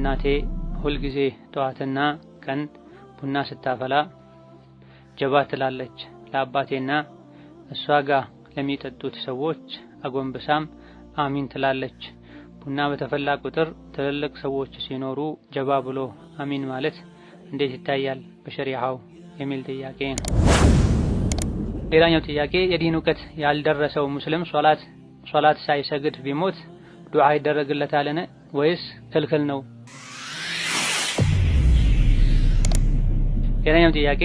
እናቴ ሁል ጊዜ ጠዋትና ቀን ቡና ስታፈላ ጀባ ትላለች። ለአባቴና እሷ ጋር ለሚጠጡት ሰዎች አጎንብሳም አሚን ትላለች። ቡና በተፈላ ቁጥር ትልልቅ ሰዎች ሲኖሩ ጀባ ብሎ አሚን ማለት እንዴት ይታያል በሸሪዓው የሚል ጥያቄ ነው። ሌላኛው ጥያቄ የዲን እውቀት ያልደረሰው ሙስሊም ሶላት ሳይሰግድ ቢሞት ዱዓ ይደረግለታልን ወይስ ክልክል ነው? ሌላኛው ጥያቄ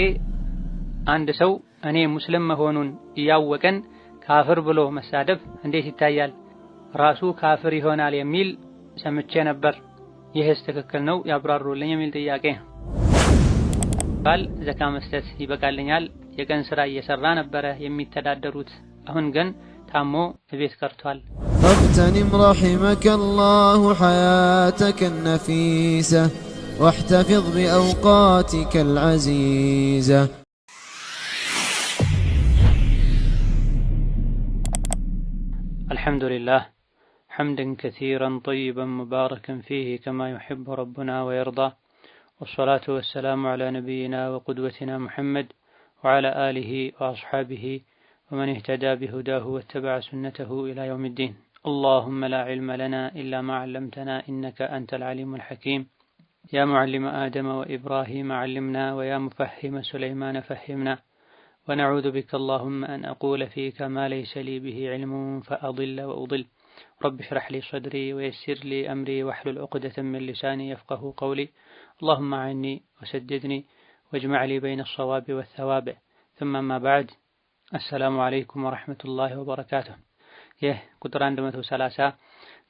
አንድ ሰው እኔ ሙስሊም መሆኑን እያወቀን ካፍር ብሎ መሳደብ እንዴት ይታያል? ራሱ ካፍር ይሆናል የሚል ሰምቼ ነበር። ይህስ ትክክል ነው ያብራሩልኝ የሚል ጥያቄ። ባል ዘካ መስጠት ይበቃልኛል፣ የቀን ስራ እየሰራ ነበረ የሚተዳደሩት፣ አሁን ግን ታሞ ቤት ቀርቷል። اغتنم رحمك الله حياتك النفيسة واحتفظ بأوقاتك العزيزة. الحمد لله حمدا كثيرا طيبا مباركا فيه كما يحب ربنا ويرضى، والصلاة والسلام على نبينا وقدوتنا محمد وعلى آله وأصحابه ومن اهتدى بهداه واتبع سنته إلى يوم الدين. اللهم لا علم لنا إلا ما علمتنا إنك أنت العليم الحكيم. يا معلم آدم وإبراهيم علمنا، ويا مفهم سليمان فهمنا، ونعوذ بك اللهم أن أقول فيك ما ليس لي به علم فأضل وأضل. رب اشرح لي صدري ويسر لي أمري واحلل عقدة من لساني يفقه قولي. اللهم أعني وسددني واجمع لي بين الصواب والثواب. ثم ما بعد، السلام عليكم ورحمة الله وبركاته. ይህ ቁጥር 130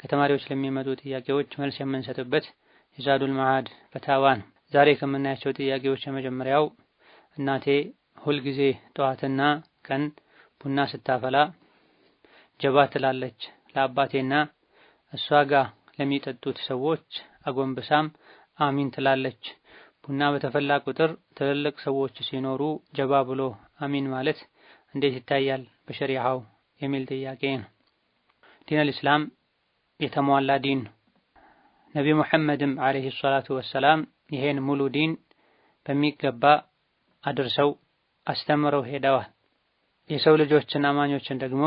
ከተማሪዎች ለሚመጡ ጥያቄዎች መልስ የምንሰጥበት የዛዱል መዓድ ፈታዋ ነው። ዛሬ ከምናያቸው ጥያቄዎች የመጀመሪያው እናቴ ሁልጊዜ ጠዋትና ቀን ቡና ስታፈላ ጀባ ትላለች። ለአባቴና እሷ ጋር ለሚጠጡት ሰዎች አጎንብሳም አሚን ትላለች። ቡና በተፈላ ቁጥር ትልልቅ ሰዎች ሲኖሩ ጀባ ብሎ አሚን ማለት እንዴት ይታያል በሸሪዓው የሚል ጥያቄ ነው። ዲን አልእስላም የተሟላ ዲን ነው። ነብዩ መሐመድም አለይሂ ሰላቱ ወሰላም ይሄን ሙሉ ዲን በሚገባ አድርሰው አስተምረው ሄደዋል። የሰው ልጆችን አማኞችን ደግሞ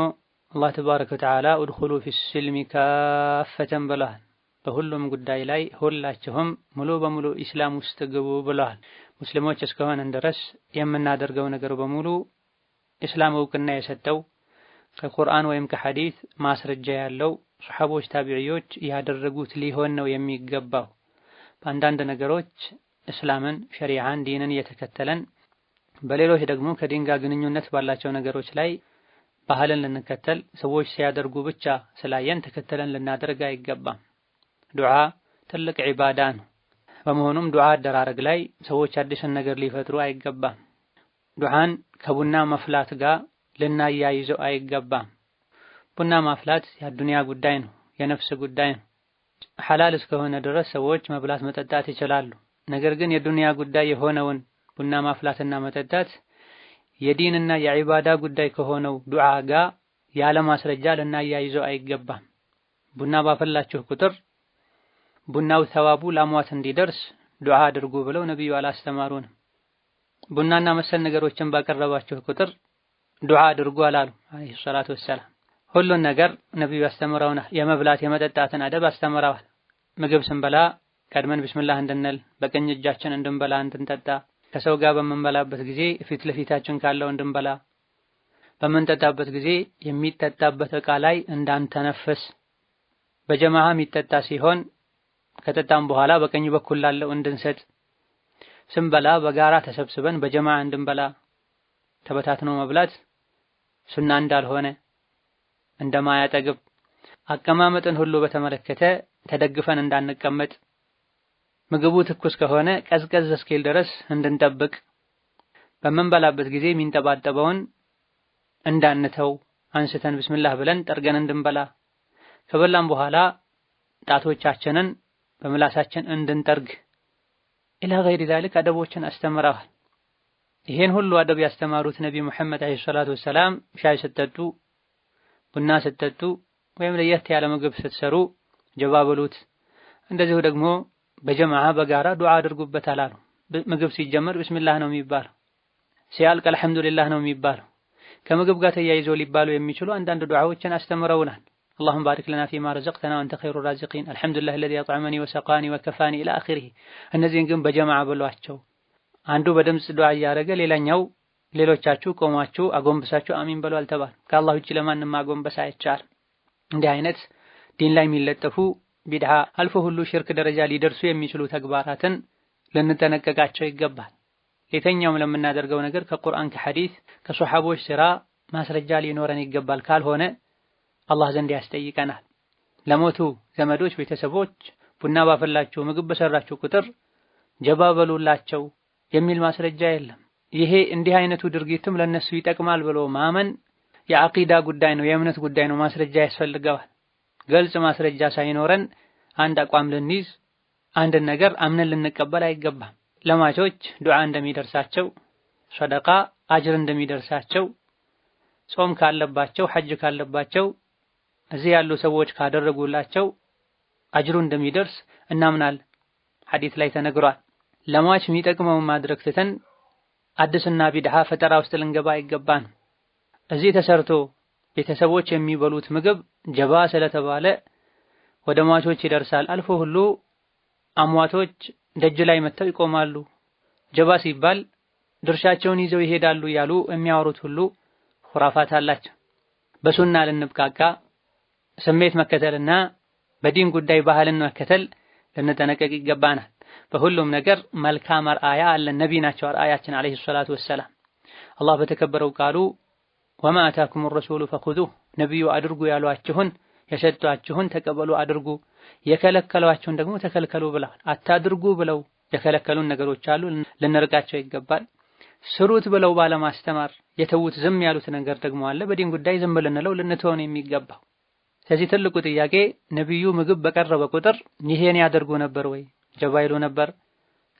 አላህ ተባረከ ወተዓላ ኡድኹሉ ፊስሲልሚ ካፈተን ብለዋል። በሁሉም ጉዳይ ላይ ሁላችሁም ሙሉ በሙሉ ኢስላም ውስጥ ግቡ ብለዋል። ሙስሊሞች እስከሆነን ድረስ የምናደርገው ነገር በሙሉ ኢስላም እውቅና የሰጠው ከቁርአን ወይም ከሐዲስ ማስረጃ ያለው ሱሐቦች ታቢዒዎች ያደረጉት ሊሆን ነው የሚገባው። በአንዳንድ ነገሮች እስላምን ሸሪዓን ዲንን እየተከተለን በሌሎች ደግሞ ከዲን ጋር ግንኙነት ባላቸው ነገሮች ላይ ባህልን ልንከተል ሰዎች ሲያደርጉ ብቻ ስላየን ተከተለን ልናደርግ አይገባም። ዱዓ ትልቅ ዒባዳ ነው። በመሆኑም ዱዓ አደራረግ ላይ ሰዎች አዲስን ነገር ሊፈጥሩ አይገባም። ዱዓን ከቡና መፍላት ጋር ልናያይዘው አይገባም። ቡና ማፍላት የዱንያ ጉዳይ ነው፣ የነፍስ ጉዳይ ነው። ሐላል እስከሆነ ድረስ ሰዎች መብላት መጠጣት ይችላሉ። ነገር ግን የዱንያ ጉዳይ የሆነውን ቡና ማፍላትና መጠጣት የዲንና የዒባዳ ጉዳይ ከሆነው ዱዓ ጋር ያለ ማስረጃ ልናያይዘው አይገባም። ቡና ባፈላችሁ ቁጥር ቡናው ተዋቡ ላሟት እንዲደርስ ዱዓ አድርጉ ብለው ነብዩ አላስተማሩንም። ቡናና መሰል ነገሮችን ባቀረባችሁ ቁጥር ዱዓ አድርጉ አላሉ አለይሂ ሰላቱ ወሰላም። ሁሉን ነገር ነብዩ አስተምረውናል። የመብላት የመጠጣትን አደብ አስተምረዋል። ምግብ ስንበላ ቀድመን ቢስሚላህ እንድንል፣ በቀኝ እጃችን እንድንበላ እንድንጠጣ፣ ከሰው ጋር በምንበላበት ጊዜ ፊት ለፊታችን ካለው እንድንበላ፣ በምንጠጣበት ጊዜ የሚጠጣበት ዕቃ ላይ እንዳንተነፍስ፣ በጀማዓ የሚጠጣ ሲሆን ከጠጣም በኋላ በቀኝ በኩል ላለው እንድንሰጥ፣ ስንበላ በጋራ ተሰብስበን በጀማዓ እንድንበላ፣ ተበታትኖ መብላት ሱና እንዳልሆነ እንደማያጠግብ፣ አቀማመጥን ሁሉ በተመለከተ ተደግፈን እንዳንቀመጥ፣ ምግቡ ትኩስ ከሆነ ቀዝቀዝ እስኪል ድረስ እንድንጠብቅ፣ በምንበላበት ጊዜ የሚንጠባጠበውን እንዳንተው አንስተን ቢስሚላህ ብለን ጠርገን እንድንበላ፣ ከበላን በኋላ ጣቶቻችንን በምላሳችን እንድንጠርግ ኢላ ገይሪ ዛሊክ አደቦችን አስተምረዋል። ይሄን ሁሉ አደብ ያስተማሩት ነብዩ መሐመድ አለይሂ ሰላቱ ወሰላም ሻይ ስትጠጡ፣ ቡና ስትጠጡ ወይም ለየት ያለ ምግብ ስትሰሩ ጀባ በሉት፣ እንደዚሁ ደግሞ በጀማዓ በጋራ ዱዓ አድርጉበታል አሉ። ምግብ ሲጀመር ቢስሚላህ ነው የሚባለው፣ ሲያልቅ አልሐምዱሊላህ ነው የሚባለው። ከምግብ ጋር ተያይዘው ሊባሉ የሚችሉ አንዳንድ ዱዓዎችን አስተምረውናል። اللهم بارك لنا فيما رزقتنا وانت خير الرازقين الحمد لله الذي اطعمني وسقاني وكفاني الى اخره። እነዚህን ግን በጀማዓ ብሏቸው አንዱ በድምጽ ዱዓ እያደረገ ሌላኛው ሌሎቻችሁ ቆማችሁ አጎንብሳችሁ አሚን በሉ አልተባል። ከአላህ ውጪ ለማንም ማጎንበስ አይቻልም። እንዲህ አይነት ዲን ላይ የሚለጠፉ ቢድዓ አልፎ ሁሉ ሽርክ ደረጃ ሊደርሱ የሚችሉ ተግባራትን ልንጠነቀቃቸው ይገባል። ለየትኛውም ለምናደርገው ነገር ከቁርአን ከሐዲስ ከሱሐቦች ስራ ማስረጃ ሊኖረን ይገባል። ካልሆነ አላህ ዘንድ ያስጠይቀናል። ለሞቱ ዘመዶች ቤተሰቦች ቡና ባፈላችሁ ምግብ በሰራችሁ ቁጥር ጀባ በሉላቸው የሚል ማስረጃ የለም። ይሄ እንዲህ አይነቱ ድርጊትም ለነሱ ይጠቅማል ብሎ ማመን የአቂዳ ጉዳይ ነው፣ የእምነት ጉዳይ ነው። ማስረጃ ያስፈልገዋል። ግልጽ ማስረጃ ሳይኖረን አንድ አቋም ልንይዝ አንድ ነገር አምነን ልንቀበል አይገባም። ለሟቾች ዱዓ እንደሚደርሳቸው፣ ሰደቃ አጅር እንደሚደርሳቸው፣ ጾም ካለባቸው ሐጅ ካለባቸው እዚህ ያሉ ሰዎች ካደረጉላቸው አጅሩ እንደሚደርስ እናምናለን። ሐዲስ ላይ ተነግሯል። ለሟች የሚጠቅመውን ማድረግ ትተን አዲስና ቢድዓ ፈጠራ ውስጥ ልንገባ አይገባን። እዚህ ተሰርቶ ቤተሰቦች የሚበሉት ምግብ ጀባ ስለተባለ ወደ ሟቾች ይደርሳል። አልፎ ሁሉ አሟቶች ደጅ ላይ መጥተው ይቆማሉ። ጀባ ሲባል ድርሻቸውን ይዘው ይሄዳሉ ያሉ የሚያወሩት ሁሉ ኹራፋት አላቸው። በሱና ልንብቃቃ ስሜት መከተልና በዲን ጉዳይ ባህልን መከተል ልንጠነቀቅ ይገባናል። በሁሉም ነገር መልካም አርአያ አለ። ነቢ ናቸው አርአያችን አለይሂ ሰላቱ ወሰላም። አላህ በተከበረው ቃሉ ወማ አታኩም ረሱሉ ፈኹዙሁ፣ ነብዩ አድርጉ ያሏችሁን የሰጧችሁን ተቀበሉ አድርጉ፣ የከለከሏችሁን ደግሞ ተከልከሉ ብለዋል። አታድርጉ ብለው የከለከሉን ነገሮች አሉ፣ ልንርቃቸው ይገባል። ስሩት ብለው ባለማስተማር የተዉት ዝም ያሉት ነገር ደግሞ አለ። በዲን ጉዳይ ዝም ልንለው ልንተውን የሚገባው። ስለዚህ ትልቁ ጥያቄ ነብዩ ምግብ በቀረበ ቁጥር ይሄን ያደርጉ ነበር ወይ? ጀባ ይሉ ነበር?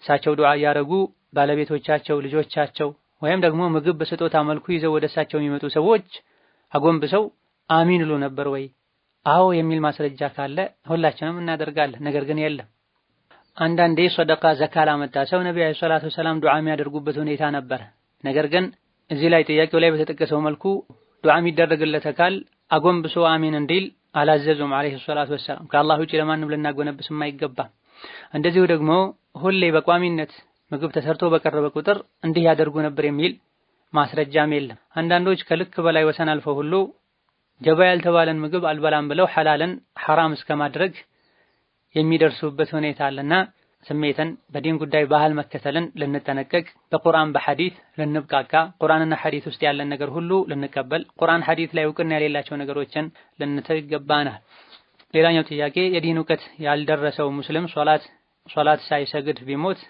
እሳቸው ዱዓ ያደረጉ ባለቤቶቻቸው፣ ልጆቻቸው ወይም ደግሞ ምግብ በስጦታ መልኩ ይዘው ወደ እሳቸው የሚመጡ ሰዎች አጎንብሰው አሚን ይሉ ነበር ወይ? አዎ የሚል ማስረጃ ካለ ሁላችንም እናደርጋለን። ነገር ግን የለም። አንዳንዴ ሰደቃ ዘካ ላመጣ ሰው ነብዩ አለይሂ ሰላቱ ወሰላም ዱዓ የሚያደርጉበት ሁኔታ ነበር። ነገር ግን እዚህ ላይ ጥያቄው ላይ በተጠቀሰው መልኩ ዱዓ የሚደረግለት አካል አጎንብሶ አሚን እንዲል አላዘዙም አለይሂ ሰላቱ ወሰላም። ከአላህ ውጪ ለማንም ልናጎነብስ የማይገባ። እንደዚሁ ደግሞ ሁሌ በቋሚነት ምግብ ተሰርቶ በቀረበ ቁጥር እንዲህ ያደርጉ ነበር የሚል ማስረጃም የለም። አንዳንዶች ከልክ በላይ ወሰን አልፈው ሁሉ ጀባ ያልተባለን ምግብ አልበላም ብለው ሐላልን ሐራም እስከማድረግ የሚደርሱበት ሁኔታ አለና ስሜትን በዲን ጉዳይ ባህል መከተልን ልንጠነቀቅ፣ በቁርአን በሐዲስ ልንብቃቃ፣ ቁርአንና ሐዲስ ውስጥ ያለን ነገር ሁሉ ልንቀበል፣ ቁርአን ሐዲስ ላይ እውቅና የሌላቸው ነገሮችን ልንተው ይገባናል። ሌላኛው ጥያቄ የዲን እውቀት ያልደረሰው ሙስሊም ሶላት ሳይሰግድ ቢሞት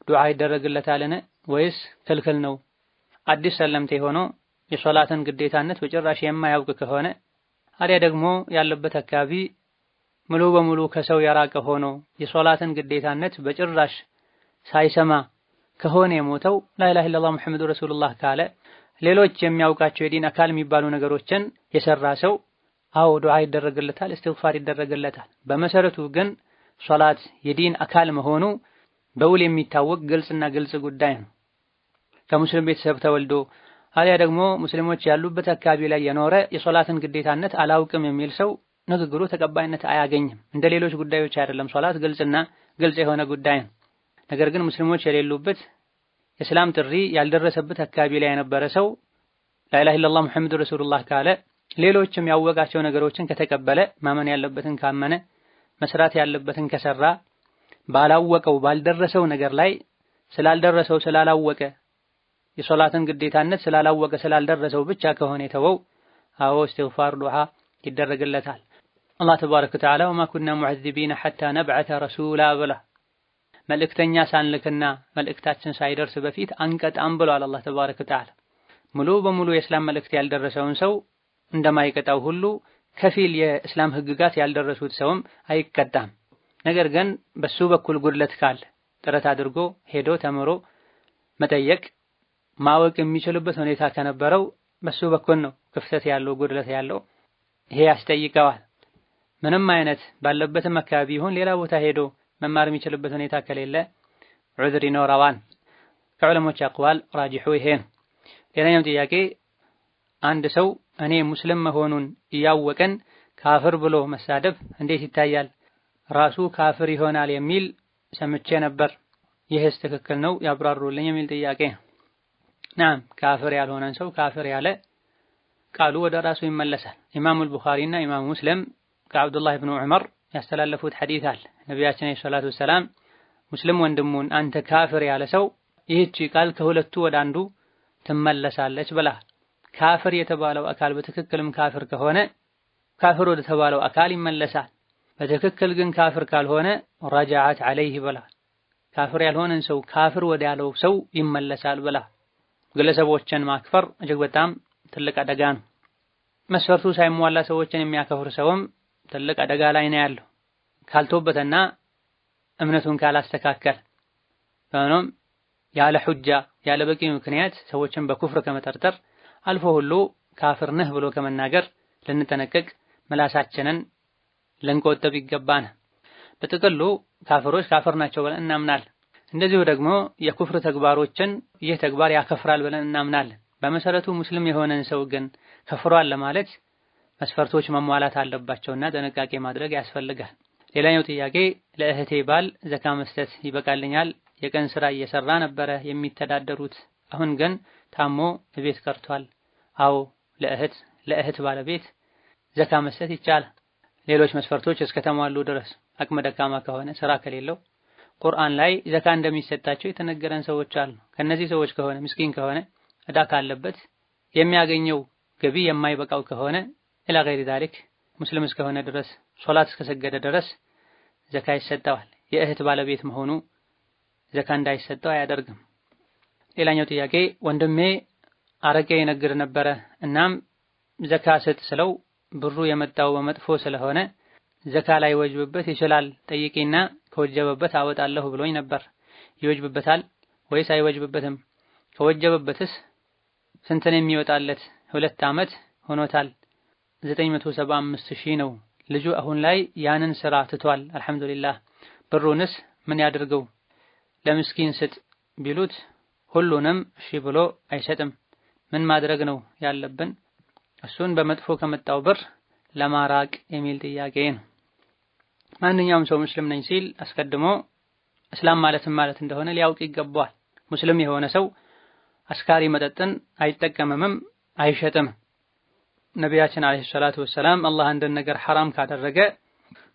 ዱዓ ይደረግለታልን ወይስ ክልክል ነው? አዲስ ሰለምቴ ሆኖ የሶላትን ግዴታነት በጭራሽ የማያውቅ ከሆነ አሪያ ደግሞ ያለበት አካባቢ ሙሉ በሙሉ ከሰው የራቀ ሆኖ የሶላትን ግዴታነት በጭራሽ ሳይሰማ ከሆነ የሞተው ላኢላሃ ኢለላህ ሙሐመዱ ረሱሉላህ ካለ ሌሎች የሚያውቃቸው የዲን አካል የሚባሉ ነገሮችን የሰራ ሰው አዎ ዱዓ ይደረግለታል፣ እስትግፋር ይደረግለታል። በመሰረቱ ግን ሶላት የዲን አካል መሆኑ በውል የሚታወቅ ግልጽና ግልጽ ጉዳይ ነው። ከሙስሊም ቤተሰብ ተወልዶ አሊያ ደግሞ ሙስሊሞች ያሉበት አካባቢ ላይ የኖረ የሶላትን ግዴታነት አላውቅም የሚል ሰው ንግግሩ ተቀባይነት አያገኝም። እንደ ሌሎች ጉዳዮች አይደለም። ሶላት ግልጽና ግልጽ የሆነ ጉዳይ ነው። ነገር ግን ሙስሊሞች የሌሉበት የእስላም ጥሪ ያልደረሰበት አካባቢ ላይ የነበረ ሰው ላኢላሃ ኢለላህ ሙሐመዱ ረሱሉላህ ካለ ሌሎችም ያወቃቸው ነገሮችን ከተቀበለ ማመን ያለበትን ካመነ መስራት ያለበትን ከሰራ ባላወቀው ባልደረሰው ነገር ላይ ስላልደረሰው ስላላወቀ የሶላትን ግዴታነት ስላላወቀ ስላልደረሰው ብቻ ከሆነ የተወው አዎ እስትግፋር ዱዓ ይደረግለታል። አላህ ተባረከ ወተዓላ ወማ ኩና ሙዐዚቢነ ሐታ ነብዐተ ረሱላ ብላ መልእክተኛ ሳንልክና መልእክታችን ሳይደርስ በፊት አንቀጣም ብሏል አላህ ተባረከ ወተዓላ። ሙሉ በሙሉ የእስላም መልእክት ያልደረሰውን ሰው እንደማይቀጣው ሁሉ ከፊል የእስላም ህግጋት ያልደረሱት ሰውም አይቀጣም። ነገር ግን በሱ በኩል ጉድለት ካለ ጥረት አድርጎ ሄዶ ተምሮ መጠየቅ ማወቅ የሚችልበት ሁኔታ ከነበረው በሱ በኩል ነው ክፍተት ያለው ጉድለት ያለው፣ ይሄ ያስጠይቀዋል። ምንም አይነት ባለበትም አካባቢ ይሁን ሌላ ቦታ ሄዶ መማር የሚችልበት ሁኔታ ከሌለ ዑዝር ይኖረዋል። ከዑለሞች አቅዋል ራጂሑ ይሄ ነው። ሌላኛው ጥያቄ አንድ ሰው እኔ ሙስሊም መሆኑን እያወቀን ካፍር ብሎ መሳደብ እንዴት ይታያል? ራሱ ካፍር ይሆናል የሚል ሰምቼ ነበር። ይህስ ትክክል ነው? ያብራሩልኝ የሚል ጥያቄ ነው። ናም ካፍር ያልሆነን ሰው ካፍር ያለ ቃሉ ወደ ራሱ ይመለሳል። ኢማሙ አልቡኻሪና ኢማሙ ሙስሊም ከአብዱላህ ኢብኑ ዑመር ያስተላለፉት ሐዲስ አለ። ነቢያችን ሰለላሁ ዐለይሂ ወሰለም ሙስሊም ወንድሙን አንተ ካፍር ያለ ሰው ይህች ቃል ከሁለቱ ወደ አንዱ ትመለሳለች ብላ። ካፍር የተባለው አካል በትክክልም ካፍር ከሆነ ካፍር ወደ ተባለው አካል ይመለሳል። በትክክል ግን ካፍር ካልሆነ ረጃዓት ዐለይሂ ብላ። ካፍር ያልሆነን ሰው ካፍር ወደ ያለው ሰው ይመለሳል ብላ። ግለሰቦችን ማክፈር እጅግ በጣም ትልቅ አደጋ ነው። መስፈርቱ ሳይሟላ ሰዎችን የሚያከፍር ሰውም ትልቅ አደጋ ላይ ነው ያለው ካልተወበተና እምነቱን ካላስተካከለ። ሆኖም ያለ ሑጃ ያለ በቂ ምክንያት ሰዎችን በኩፍር ከመጠርጠር አልፎ ሁሉ ካፍር ነህ ብሎ ከመናገር ልንጠነቀቅ ምላሳችንን ልንቆጥብ ይገባናል። በጥቅሉ ካፍሮች ካፍር ናቸው ብለን እናምናለን። እንደዚሁ ደግሞ የኩፍር ተግባሮችን ይህ ተግባር ያከፍራል ብለን እናምናለን። በመሰረቱ ሙስሊም የሆነን ሰው ግን ከፍሯል ለማለት መስፈርቶች መሟላት አለባቸውና ጥንቃቄ ማድረግ ያስፈልጋል። ሌላኛው ጥያቄ ለእህቴ ባል ዘካ መስጠት ይበቃልኛል? የቀን ስራ እየሰራ ነበረ የሚተዳደሩት፣ አሁን ግን ታሞ ቤት ቀርቷል። አዎ ለእህት ባለቤት ዘካ መስጠት ይቻላል። ሌሎች መስፈርቶች እስከተሟሉ ድረስ አቅመ ደካማ ከሆነ ስራ ከሌለው ቁርአን ላይ ዘካ እንደሚሰጣቸው የተነገረን ሰዎች አሉ። ከነዚህ ሰዎች ከሆነ ምስኪን ከሆነ እዳ ካለበት የሚያገኘው ገቢ የማይበቃው ከሆነ ኢላ ገይሪ ዛሊክ ሙስሊም እስከሆነ ድረስ ሶላት እስከሰገደ ድረስ ዘካ ይሰጠዋል። የእህት ባለቤት መሆኑ ዘካ እንዳይሰጠው አያደርግም። ሌላኛው ጥያቄ ወንድሜ አረቄ ይነግድ ነበረ። እናም ዘካ ስጥ ስለው ብሩ የመጣው በመጥፎ ስለሆነ ዘካ ላይ ወጅብበት ይችላል ጠይቂና ከወጀበበት አወጣለሁ ብሎኝ ነበር። ይወጅብበታል ወይስ አይወጅብበትም? ከወጀበበትስ ስንት ነው የሚወጣለት? 2 ዓመት ሆኖታል። 975,000 ነው። ልጁ አሁን ላይ ያንን ስራ ትቷል። አልሐምዱሊላህ። ብሩንስ ምን ያድርገው? ለምስኪን ስጥ ቢሉት ሁሉንም እሺ ብሎ አይሰጥም። ምን ማድረግ ነው ያለብን? እሱን በመጥፎ ከመጣው ብር ለማራቅ የሚል ጥያቄ ነው። ማንኛውም ሰው ሙስሊም ነኝ ሲል አስቀድሞ እስላም ማለት እንደሆነ ሊያውቅ ይገባዋል። ሙስሊም የሆነ ሰው አስካሪ መጠጥን አይጠቀምም፣ አይሸጥም። ነቢያችን አለይሂ ሰላቱ ወሰላም አላህ አንድን ነገር ሐራም ካደረገ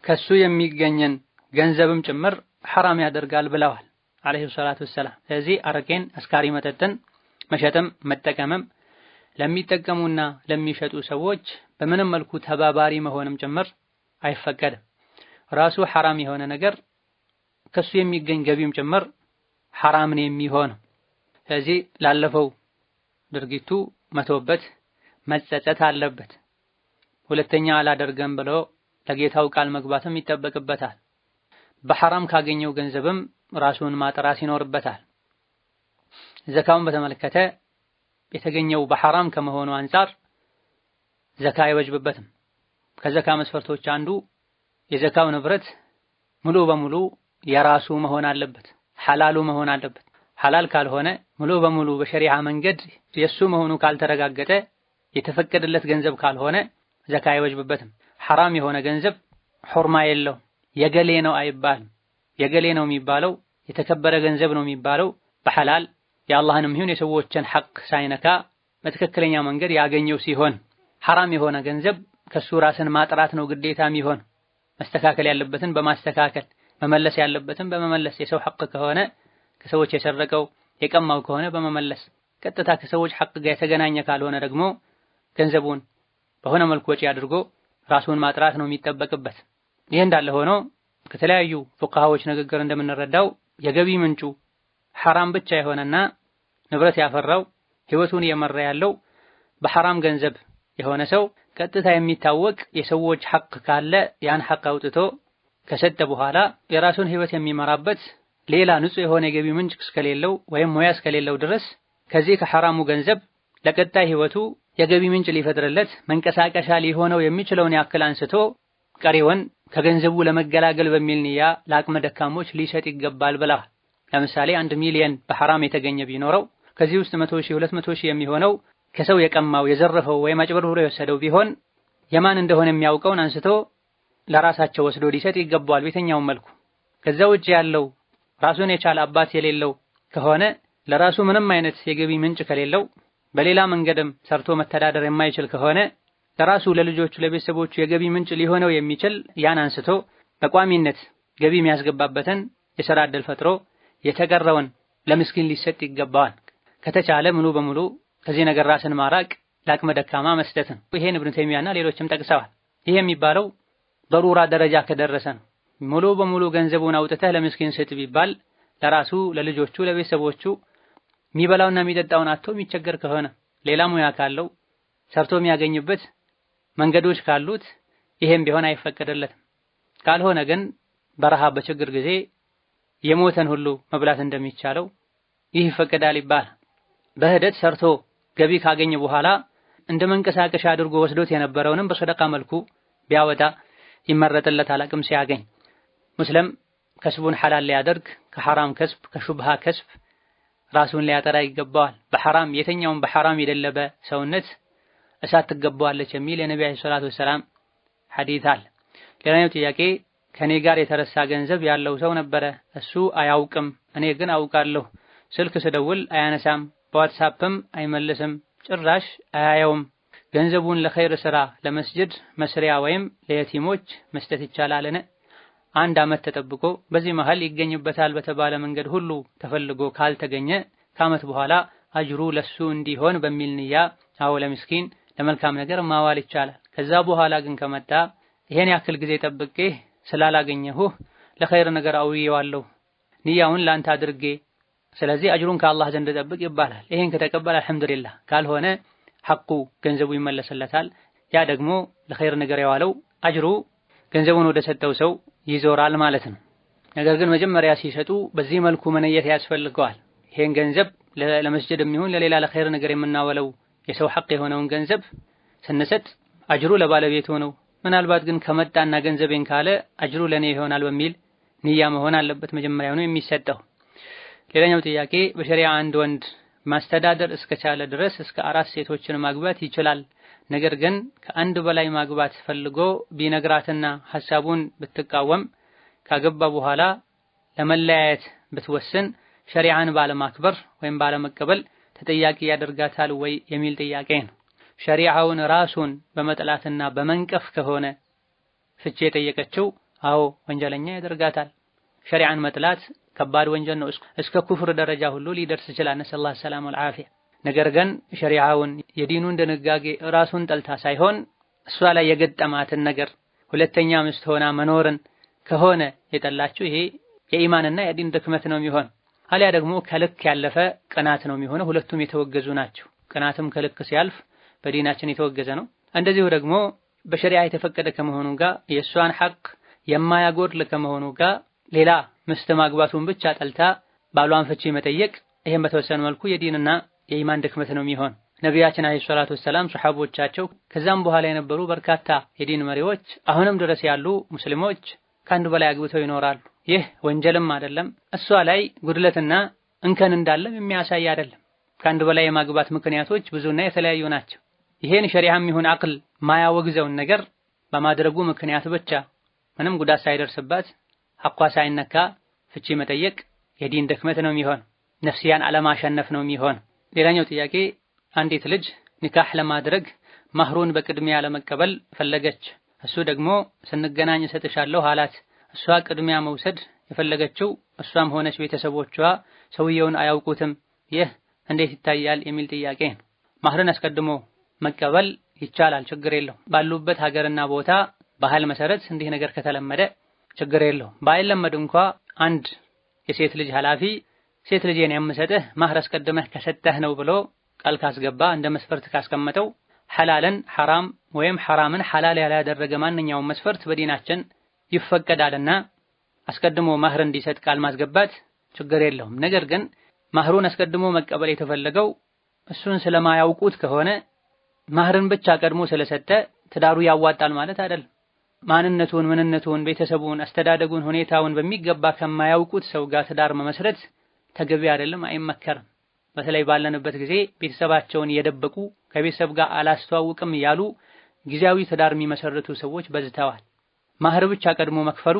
ከሱ የሚገኘን ገንዘብም ጭምር ሐራም ያደርጋል ብለዋል አለይሂ ሰላቱ ወሰላም። ስለዚህ አረቄን አስካሪ መጠጥን መሸጥም መጠቀምም ለሚጠቀሙና ለሚሸጡ ሰዎች በምንም መልኩ ተባባሪ መሆንም ጭምር አይፈቀድም። ራሱ ሐራም የሆነ ነገር ከሱ የሚገኝ ገቢም ጭምር ሐራም ነው የሚሆነው። ስለዚህ ላለፈው ድርጊቱ መተውበት መጸጸት አለበት። ሁለተኛ አላደርገም ብሎ ለጌታው ቃል መግባትም ይጠበቅበታል። በሐራም ካገኘው ገንዘብም ራሱን ማጥራት ይኖርበታል። ዘካውን በተመለከተ የተገኘው በሐራም ከመሆኑ አንፃር ዘካ አይወጅብበትም። ከዘካ መስፈርቶች አንዱ የዘካው ንብረት ሙሉ በሙሉ የራሱ መሆን አለበት፣ ሐላሉ መሆን አለበት። ሐላል ካልሆነ ሙሉ በሙሉ በሸሪዓ መንገድ የሱ መሆኑ ካልተረጋገጠ የተፈቀደለት ገንዘብ ካልሆነ ዘካ አይወጅብበትም። ሐራም የሆነ ገንዘብ ሑርማ የለው፣ የገሌ ነው አይባልም። የገሌ ነው የሚባለው የተከበረ ገንዘብ ነው የሚባለው በሐላል የአላህንም ይሁን የሰዎችን ሐቅ ሳይነካ በትክክለኛ መንገድ ያገኘው ሲሆን፣ ሐራም የሆነ ገንዘብ ከሱ ራስን ማጥራት ነው ግዴታ የሚሆን። መስተካከል ያለበትን በማስተካከል መመለስ ያለበትን በመመለስ የሰው ሐቅ ከሆነ ከሰዎች የሰረቀው የቀማው ከሆነ በመመለስ ቀጥታ ከሰዎች ሐቅ ጋር የተገናኘ ካልሆነ ደግሞ ገንዘቡን በሆነ መልኩ ወጪ አድርጎ ራሱን ማጥራት ነው የሚጠበቅበት። ይህ እንዳለ ሆኖ ከተለያዩ ፉቃሃዎች ንግግር እንደምንረዳው የገቢ ምንጩ ሐራም ብቻ የሆነና ንብረት ያፈራው ህይወቱን እየመራ ያለው በሐራም ገንዘብ የሆነ ሰው ቀጥታ የሚታወቅ የሰዎች ሐቅ ካለ ያን ሐቅ አውጥቶ ከሰጠ በኋላ የራሱን ህይወት የሚመራበት ሌላ ንጹህ የሆነ የገቢ ምንጭ እስከሌለው ወይም ሙያ እስከሌለው ድረስ ከዚህ ከሐራሙ ገንዘብ ለቀጣይ ህይወቱ የገቢ ምንጭ ሊፈጥርለት መንቀሳቀሻ ሊሆነው የሚችለውን ያክል አንስቶ ቀሪውን ከገንዘቡ ለመገላገል በሚል ንያ ለአቅመ ደካሞች ሊሰጥ ይገባል ብላ። ለምሳሌ 1 ሚሊዮን በሐራም የተገኘ ቢኖረው ከዚህ ውስጥ 100,000 200,000 የሚሆነው ከሰው የቀማው የዘረፈው ወይም አጭበርብሮ የወሰደው ቢሆን የማን እንደሆነ የሚያውቀውን አንስቶ ለራሳቸው ወስዶ ሊሰጥ ይገባዋል በየትኛውም መልኩ። ከዛ ውጭ ያለው ራሱን የቻለ አባት የሌለው ከሆነ ለራሱ ምንም አይነት የገቢ ምንጭ ከሌለው በሌላ መንገድም ሰርቶ መተዳደር የማይችል ከሆነ ለራሱ ለልጆቹ ለቤተሰቦቹ የገቢ ምንጭ ሊሆነው የሚችል ያን አንስቶ በቋሚነት ገቢ የሚያስገባበትን የሥራ ዕድል ፈጥሮ የተቀረውን ለምስኪን ሊሰጥ ይገባዋል። ከተቻለ ሙሉ በሙሉ ከዚህ ነገር ራስን ማራቅ ለአቅመ ደካማ መስጠትን ይሄን ኢብኑ ተይሚያና ሌሎችም ጠቅሰዋል። ይሄ የሚባለው ضرورة ደረጃ ከደረሰ ነው። ሙሉ በሙሉ ገንዘቡን አውጥተህ ለምስኪን ስጥ ቢባል ለራሱ ለልጆቹ ለቤተሰቦቹ የሚበላውና የሚጠጣውን አጥቶ የሚቸገር ከሆነ ሌላ ሙያ ካለው ሰርቶ የሚያገኝበት መንገዶች ካሉት ይሄም ቢሆን አይፈቀደለትም። ካልሆነ ግን በረሃብ በችግር ጊዜ የሞተን ሁሉ መብላት እንደሚቻለው ይህ ይፈቀዳል ይባል። በሂደት ሰርቶ ገቢ ካገኘ በኋላ እንደ መንቀሳቀሻ አድርጎ ወስዶት የነበረውንም በሰደቃ መልኩ ቢያወጣ ይመረጥለታል አቅም ሲያገኝ። ሙስሊም ከስቡን ሐላል ሊያደርግ ከሐራም ከስብ ከሹብሃ ከስብ ራሱን ሊያጠራ ይገባዋል። በሐራም የተኛውን በሐራም የደለበ ሰውነት እሳት ትገባዋለች የሚል የነብዩ ሰለላሁ ዐለይሂ ወሰለም ሐዲስ አለ። ሌላኛው ጥያቄ ከኔ ጋር የተረሳ ገንዘብ ያለው ሰው ነበረ። እሱ አያውቅም፣ እኔ ግን አውቃለሁ። ስልክ ስደውል አያነሳም፣ በዋትስአፕም አይመልስም፣ ጭራሽ አያየውም። ገንዘቡን ለኸይር ስራ ለመስጅድ መስሪያ ወይም ለየቲሞች መስጠት ይቻላልን? 1 ዓመት ተጠብቆ በዚህ መሃል ይገኝበታል በተባለ መንገድ ሁሉ ተፈልጎ ካልተገኘ ከዓመት በኋላ አጅሩ ለሱ እንዲሆን በሚል ንያ አው ለምስኪን ለመልካም ነገር ማዋል ይቻላል። ከዛ በኋላ ግን ከመጣ ይሄን ያክል ጊዜ ጠብቄ ስላላገኘሁ ለኸይር ነገር አውዬዋለሁ ንያውን ላንተ አድርጌ ስለዚህ አጅሩን ከአላህ ዘንድ ጠብቅ ይባላል። ይሄን ከተቀበለ አልሐምዱሊላህ፣ ካልሆነ ሐቁ ገንዘቡ ይመለስለታል። ያ ደግሞ ለኸይር ነገር የዋለው አጅሩ ገንዘቡን ወደ ሰጠው ሰው ይዞራል ማለት ነው። ነገር ግን መጀመሪያ ሲሰጡ በዚህ መልኩ መነየት ያስፈልገዋል። ይሄን ገንዘብ ለመስጂድም ይሁን ለሌላ ለኸይር ነገር የምናወለው የሰው ሐቅ የሆነውን ገንዘብ ስንሰጥ አጅሩ ለባለቤቱ ነው። ምናልባት ግን ከመጣና ገንዘቤን ካለ አጅሩ ለኔ ይሆናል በሚል ንያ መሆን አለበት መጀመሪያውኑ የሚሰጠው። ሌላኛው ጥያቄ በሸሪዓ አንድ ወንድ ማስተዳደር እስከቻለ ድረስ እስከ 4 ሴቶችን ማግባት ይችላል። ነገር ግን ከአንድ በላይ ማግባት ፈልጎ ቢነግራትና ሐሳቡን ብትቃወም ካገባ በኋላ ለመለያየት ብትወስን ሸሪዓን ባለማክበር ወይም ባለመቀበል ተጠያቂ ያደርጋታል ወይ የሚል ጥያቄ ነው። ሸሪዓውን ራሱን በመጥላትና በመንቀፍ ከሆነ ፍቺ የጠየቀችው አዎ ወንጀለኛ ያደርጋታል። ሸሪዓን መጥላት ከባድ ወንጀል ነው። እስከ ኩፍር ደረጃ ሁሉ ሊደርስ ይችላል። ነሰላህ ሰላም ወልዓፊያ። ነገር ግን ሸሪዓውን የዲኑን ድንጋጌ ራሱን ጠልታ ሳይሆን እሷ ላይ የገጠማትን ነገር ሁለተኛ ሚስት ሆና መኖርን ከሆነ የጠላችው ይሄ የኢማንና የዲን ድክመት ነው የሚሆን። አሊያ ደግሞ ከልክ ያለፈ ቅናት ነው የሚሆነው። ሁለቱም የተወገዙ ናቸው። ቅናትም ከልክ ሲያልፍ በዲናችን የተወገዘ ነው። እንደዚሁ ደግሞ በሸሪዓ የተፈቀደ ከመሆኑ ጋር የእሷን ሐቅ የማያጎድል ከመሆኑ ጋር ሌላ ሚስት ማግባቱን ብቻ ጠልታ ባሏን ፍቺ መጠየቅ ይሄን በተወሰነ መልኩ የዲንና የኢማን ድክመት ነው የሚሆን። ነቢያችን አለይሂ ሰላቱ ወሰላም ሱሐቦቻቸው ከዛም በኋላ የነበሩ በርካታ የዲን መሪዎች አሁንም ድረስ ያሉ ሙስሊሞች ከአንድ በላይ አግብተው ይኖራሉ። ይህ ወንጀልም አይደለም፣ እሷ ላይ ጉድለትና እንከን እንዳለም የሚያሳይ አይደለም። ከአንድ በላይ የማግባት ምክንያቶች ብዙና የተለያዩ ናቸው። ይሄን ሸሪዓም ይሁን አቅል ማያወግዘውን ነገር በማድረጉ ምክንያት ብቻ ምንም ጉዳት ሳይደርስባት ሐቋ ሳይነካ ፍቺ መጠየቅ የዲን ድክመት ነው የሚሆን፣ ነፍስያን አለማሸነፍ ነው የሚሆን። ሌላኛው ጥያቄ አንዲት ልጅ ኒካህ ለማድረግ ማህሩን በቅድሚያ ለመቀበል ፈለገች። እሱ ደግሞ ስንገናኝ እሰጥሻለሁ አላት። እሷ ቅድሚያ መውሰድ የፈለገችው እሷም ሆነች ቤተሰቦቿ ሰውየውን አያውቁትም። ይህ እንዴት ይታያል የሚል ጥያቄ ነው። ማህርን አስቀድሞ መቀበል ይቻላል፣ ችግር የለው። ባሉበት ሀገርና ቦታ ባህል መሰረት እንዲህ ነገር ከተለመደ ችግር የለው። ባይለመድ እንኳ አንድ የሴት ልጅ ኃላፊ ሴት ልጄን የምሰጥህ ማህር አስቀድመህ ከሰጠህ ነው ብሎ ቃል ካስገባ እንደ መስፈርት ካስቀመጠው ሐላልን ሐራም ወይም ሐራምን ሐላል ያላደረገ ማንኛውም መስፈርት በዲናችን ይፈቀዳልና አስቀድሞ ማህር እንዲሰጥ ቃል ማስገባት ችግር የለውም። ነገር ግን ማህሩን አስቀድሞ መቀበል የተፈለገው እሱን ስለማያውቁት ከሆነ ማህርን ብቻ ቀድሞ ስለሰጠ ትዳሩ ያዋጣል ማለት አይደለም። ማንነቱን ምንነቱን ቤተሰቡን አስተዳደጉን ሁኔታውን በሚገባ ከማያውቁት ሰው ጋር ትዳር መመስረት ተገቢ አይደለም፣ አይመከርም። በተለይ ባለንበት ጊዜ ቤተሰባቸውን እየደበቁ ከቤተሰብ ጋር አላስተዋውቅም እያሉ ጊዜያዊ ትዳር የሚመሰርቱ ሰዎች በዝተዋል። ማህር ብቻ ቀድሞ መክፈሉ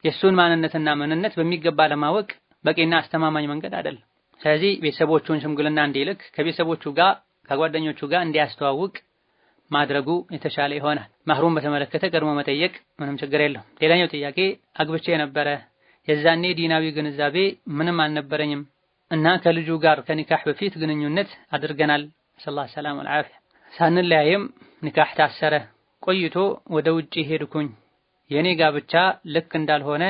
የሱን ማንነትና ምንነት በሚገባ ለማወቅ በቂና አስተማማኝ መንገድ አይደለም። ስለዚህ ቤተሰቦቹን ሽምግልና እንዲልክ ከቤተሰቦቹ ጋር ከጓደኞቹ ጋር እንዲያስተዋውቅ ማድረጉ የተሻለ ይሆናል። ማህሩን በተመለከተ ቀድሞ መጠየቅ ምንም ችግር የለውም። ሌላኛው ጥያቄ አግብቼ ነበረ፣ የዛኔ ዲናዊ ግንዛቤ ምንም አልነበረኝም እና ከልጁ ጋር ከኒካህ በፊት ግንኙነት አድርገናል። ሰለላሁ ዐለይሂ ወሰለም ወልዓፊያ። ሳንለያየም ኒካህ ታሰረ። ቆይቶ ወደ ውጪ ሄድኩኝ። የኔ ጋብቻ ልክ እንዳልሆነ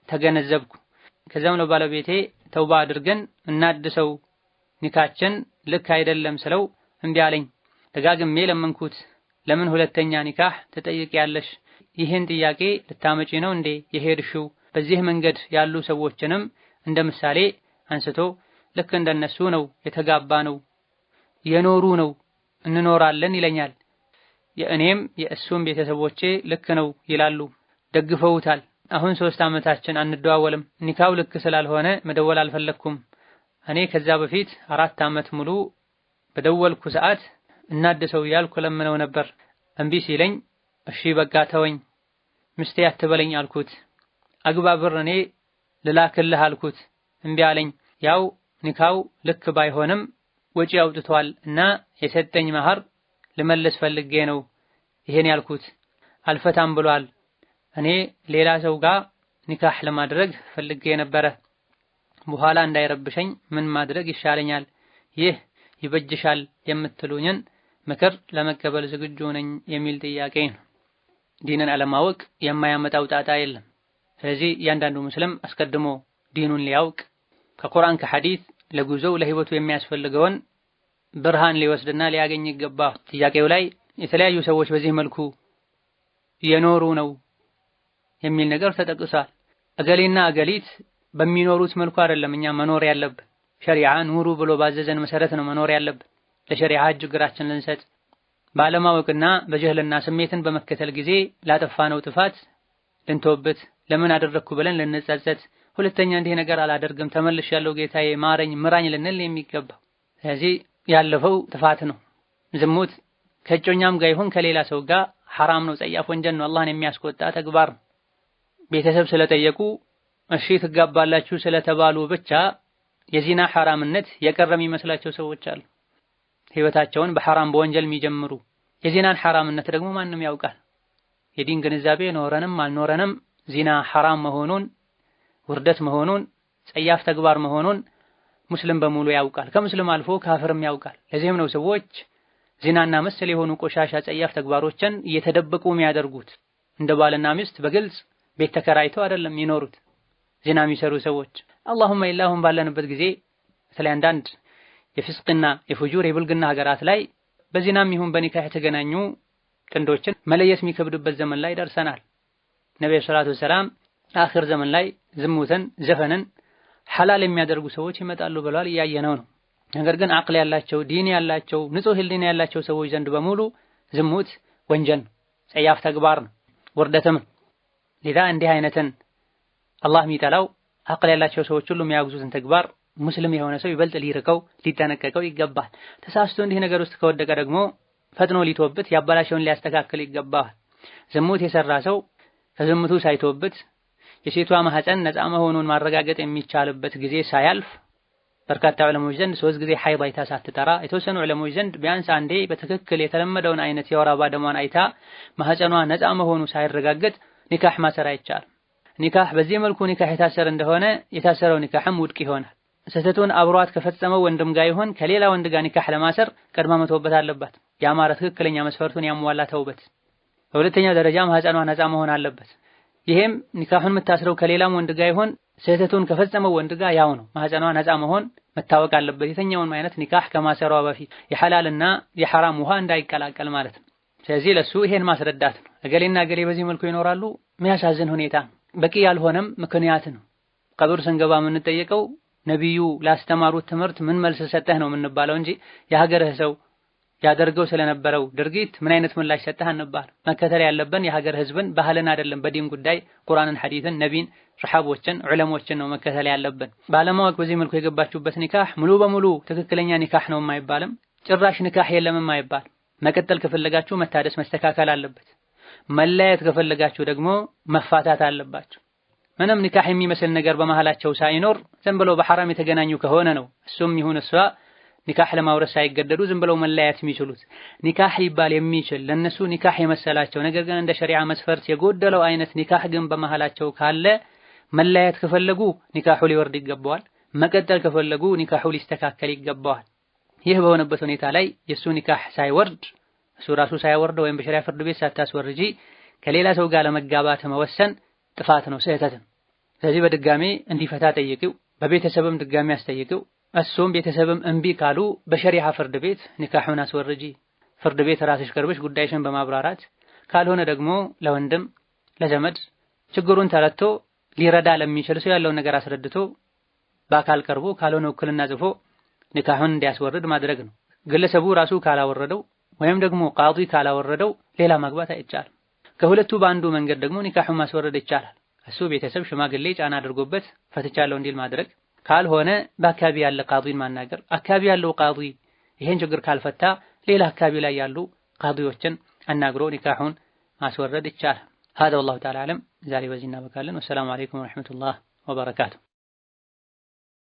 ተገነዘብኩ። ከዛም ለባለቤቴ ተውባ አድርገን እናድሰው ኒካችን ልክ አይደለም ስለው እምቢ አለኝ። ደጋግሜ ለመንኩት። ለምን ሁለተኛ ኒካህ ትጠይቂያለሽ? ይህን ጥያቄ ልታመጪ ነው እንዴ የሄድሽው? በዚህ መንገድ ያሉ ሰዎችንም እንደ ምሳሌ አንስቶ ልክ እንደነሱ ነው የተጋባ ነው የኖሩ ነው እንኖራለን ይለኛል። የእኔም የእሱም ቤተሰቦቼ ልክ ነው ይላሉ፣ ደግፈውታል። አሁን 3 ዓመታችን አንደዋወልም። ኒካው ልክ ስላልሆነ መደወል አልፈለኩም። እኔ ከዛ በፊት 4 ዓመት ሙሉ በደወልኩ ሰዓት እናድሰው ያልኩ ለምነው ነበር። እምቢ ሲለኝ እሺ በቃ ተወኝ፣ ምስቴ አትበለኝ አልኩት። አግባ ብር እኔ ልላክልህ አልኩት። እምቢ አለኝ። ያው ኒካው ልክ ባይሆንም ወጪ አውጥቷል እና የሰጠኝ መህር ልመለስ ፈልጌ ነው ይሄን ያልኩት። አልፈታም ብሏል። እኔ ሌላ ሰው ጋር ኒካህ ለማድረግ ፈልጌ ነበረ። በኋላ እንዳይረብሸኝ ምን ማድረግ ይሻለኛል? ይህ ይበጅሻል የምትሉኝን ምክር ለመቀበል ዝግጁ ነኝ የሚል ጥያቄ ነው። ዲንን አለማወቅ የማያመጣው ጣጣ የለም። ስለዚህ እያንዳንዱ ሙስሊም አስቀድሞ ዲኑን ሊያውቅ ከቁርአን ከሐዲስ ለጉዞው ለህይወቱ የሚያስፈልገውን ብርሃን ሊወስድና ሊያገኝ ይገባል። ጥያቄው ላይ የተለያዩ ሰዎች በዚህ መልኩ የኖሩ ነው የሚል ነገር ተጠቅሷል። እገሌና እገሊት በሚኖሩት መልኩ አይደለም እኛ መኖር ያለብን። ሸሪዓ ኑሩ ብሎ ባዘዘን መሰረት ነው መኖር ያለብን። ለሸሪዓ እግራችን ልንሰጥ ባለማወቅና በጀህልና ስሜትን በመከተል ጊዜ ላጠፋነው ጥፋት ልንተውበት፣ ለምን አደረግኩ ብለን ልንጸጸት፣ ሁለተኛ እንዲህ ነገር አላደርግም ተመልሻለሁ ጌታዬ ማረኝ ምራኝ ልንል የሚገባው። ስለዚህ ያለፈው ጥፋት ነው። ዝሙት ከእጮኛም ጋር ይሁን ከሌላ ሰው ጋር ሐራም ነው፣ ጸያፍ ወንጀል ነው፣ አላህን የሚያስቆጣ ተግባር ነው። ቤተሰብ ስለጠየቁ እሺ ትጋባላችሁ ስለተባሉ ብቻ የዚና ሐራምነት የቀረ የሚመስላቸው ሰዎች አሉ። ህይወታቸውን በሐራም በወንጀል የሚጀምሩ። የዚናን ሐራምነት ደግሞ ማንም ያውቃል። የዲን ግንዛቤ ኖረንም አልኖረንም ዚና ሐራም መሆኑን፣ ውርደት መሆኑን፣ ጸያፍ ተግባር መሆኑን ሙስሊም በሙሉ ያውቃል። ከሙስሊም አልፎ ካፍርም ያውቃል። ለዚህም ነው ሰዎች ዚናና መሰል የሆኑ ቆሻሻ ጸያፍ ተግባሮችን እየተደበቁ የሚያደርጉት። እንደ ባልና ሚስት በግልጽ ቤት ተከራይተው አይደለም የሚኖሩት ዚና የሚሰሩ ሰዎች። አላሁመ ኢላሁም ባለንበት ጊዜ በተለይ አንዳንድ የፍስቅና የፉጁር የብልግና ሀገራት ላይ በዚናም ይሁን በኒካህ የተገናኙ ጥንዶችን መለየት የሚከብድበት ዘመን ላይ ደርሰናል። ነብዩ ሰለላሁ ዐለይሂ ወሰለም አኺር ዘመን ላይ ዝሙትን፣ ዘፈንን ሐላል የሚያደርጉ ሰዎች ይመጣሉ ብለዋል። እያየነው ነው። ነገር ግን አቅል ያላቸው ዲን ያላቸው ንጹህ ህሊና ያላቸው ሰዎች ዘንድ በሙሉ ዝሙት ወንጀል፣ ጸያፍ ተግባር ነው፣ ውርደትም። ሌላ እንዲህ አይነትን አላህ የሚጠላው አቅል ያላቸው ሰዎች ሁሉ የሚያወግዙትን ተግባር ሙስሊም የሆነ ሰው ይበልጥ ሊርቀው ሊጠነቀቀው ይገባል። ተሳስቶ እንዲህ ነገር ውስጥ ከወደቀ ደግሞ ፈጥኖ ሊተውበት ያባላሸውን ሊያስተካክል ይገባል። ዝሙት የሰራ ሰው ከዝሙቱ ሳይተውበት የሴቷ ማህፀን ነፃ መሆኑን ማረጋገጥ የሚቻልበት ጊዜ ሳያልፍ በርካታ ዑለሞች ዘንድ 3 ጊዜ ሐይድ አይታ ሳትጠራ፣ የተወሰኑ ዑለሞች ዘንድ ቢያንስ አንዴ በትክክል የተለመደውን አይነት የወር አበባ ደሟን አይታ ማህፀኗ ነፃ መሆኑ ሳይረጋገጥ ኒካህ ማሰር አይቻልም። ኒካህ በዚህ መልኩ ኒካህ የታሰረ እንደሆነ የታሰረው ኒካህም ውድቅ ይሆናል። ስህተቱን አብሯት ከፈጸመው ወንድም ጋር ይሆን ከሌላ ወንድ ጋር ኒካህ ለማሰር ቀድማ መተውበት አለባት። ያማረ ትክክለኛ መስፈርቱን ያሟላ ተውበት። በሁለተኛ ደረጃ ማህፀኗ ነፃ መሆን አለበት። ይሄም ኒካሁን የምታስረው ከሌላም ወንድ ጋር ይሆን ስህተቱን ከፈጸመው ወንድ ጋር ያው ነው። ማህፀኗ ነፃ መሆን መታወቅ አለበት። የተኛውን አይነት ኒካህ ከማሰሯ በፊት የሐላልና የሐራም ውሃ እንዳይቀላቀል ማለት ነው። ስለዚህ ለሱ ይሄን ማስረዳት ነው። እገሌና እገሌ በዚህ መልኩ ይኖራሉ የሚያሳዝን ሁኔታ በቂ ያልሆነም ምክንያት ነው። ቀብር ስንገባ የምንጠየቀው ነብዩ ላስተማሩት ትምህርት ምን መልስ ሰጠህ ነው የምንባለው እንጂ የሀገርህ ሰው ያደርገው ስለነበረው ድርጊት ምን አይነት ምላሽ ሰጠህ አንባል። መከተል ያለብን የሀገር ህዝብን ባህልን አይደለም። በዲን ጉዳይ ቁርአንን፣ ሐዲስን፣ ነቢን፣ ሱሐቦችን፣ ዑለሞችን ነው መከተል ያለብን። ባለማወቅ በዚህ መልኩ የገባችሁበት ኒካህ ሙሉ በሙሉ ትክክለኛ ኒካህ ነው የማይባልም፣ ጭራሽ ኒካህ የለም የማይባል። መቀጠል ከፈለጋችሁ መታደስ መስተካከል አለበት። መለያየት ከፈለጋችሁ ደግሞ መፋታት አለባችሁ። ምንም ኒካህ የሚመስል ነገር በመሃላቸው ሳይኖር ዝም ብለው በሐራም የተገናኙ ከሆነ ነው እሱም ይሁን እሷ ኒካህ ለማውረስ ሳይገደዱ ዝም ብለው መለያየት የሚችሉት። ኒካህ ሊባል የሚችል ለነሱ ኒካህ የመሰላቸው ነገር ግን እንደ ሸሪዓ መስፈርት የጎደለው አይነት ኒካህ ግን በመሃላቸው ካለ መለያየት ከፈለጉ ኒካሁ ሊወርድ ይገባዋል። መቀጠል ከፈለጉ ኒካሁ ሊስተካከል ይገባዋል። ይህ በሆነበት ሁኔታ ላይ የሱ ኒካህ ሳይወርድ እሱ ራሱ ሳይወርድ ወይም በሸሪዓ ፍርድ ቤት ሳታስወርጂ ከሌላ ሰው ጋር ለመጋባት መወሰን ጥፋት ነው፣ ስህተት ነው። ስለዚህ በድጋሜ እንዲፈታ ጠይቂው፣ በቤተሰብም ድጋሜ አስጠይቂው። እሱም ቤተሰብም እምቢ ካሉ በሸሪዓ ፍርድ ቤት ኒካሁን አስወርጂ። ፍርድ ቤት ራስሽ ቀርበሽ ጉዳይሽን በማብራራት ካልሆነ ደግሞ ለወንድም ለዘመድ ችግሩን ተረድቶ ሊረዳ ለሚችል ሰው ያለውን ነገር አስረድቶ በአካል ቀርቦ ካልሆነ ውክልና ጽፎ ኒካሁን እንዲያስወርድ ማድረግ ነው። ግለሰቡ ራሱ ካላወረደው ወይም ደግሞ ቃዲ ካላወረደው ሌላ ማግባት አይቻልም። ከሁለቱ በአንዱ መንገድ ደግሞ ኒካሁን ማስወረድ ይቻላል። እሱ ቤተሰብ ሽማግሌ ጫና አድርጎበት ፈትቻለሁ እንዲል ማድረግ፣ ካልሆነ በአካባቢ ያለ ቃዲን ማናገር። አካባቢ ያለው ቃዲ ይሄን ችግር ካልፈታ ሌላ አካባቢ ላይ ያሉ ቃዲዎችን አናግሮ ኒካሁን ማስወረድ ይቻላል። هذا والله تعالى أعلم። ዛሬ በዚህ እናበቃለን። ወሰላሙ አለይኩም ወራህመቱላህ ወበረካቱ።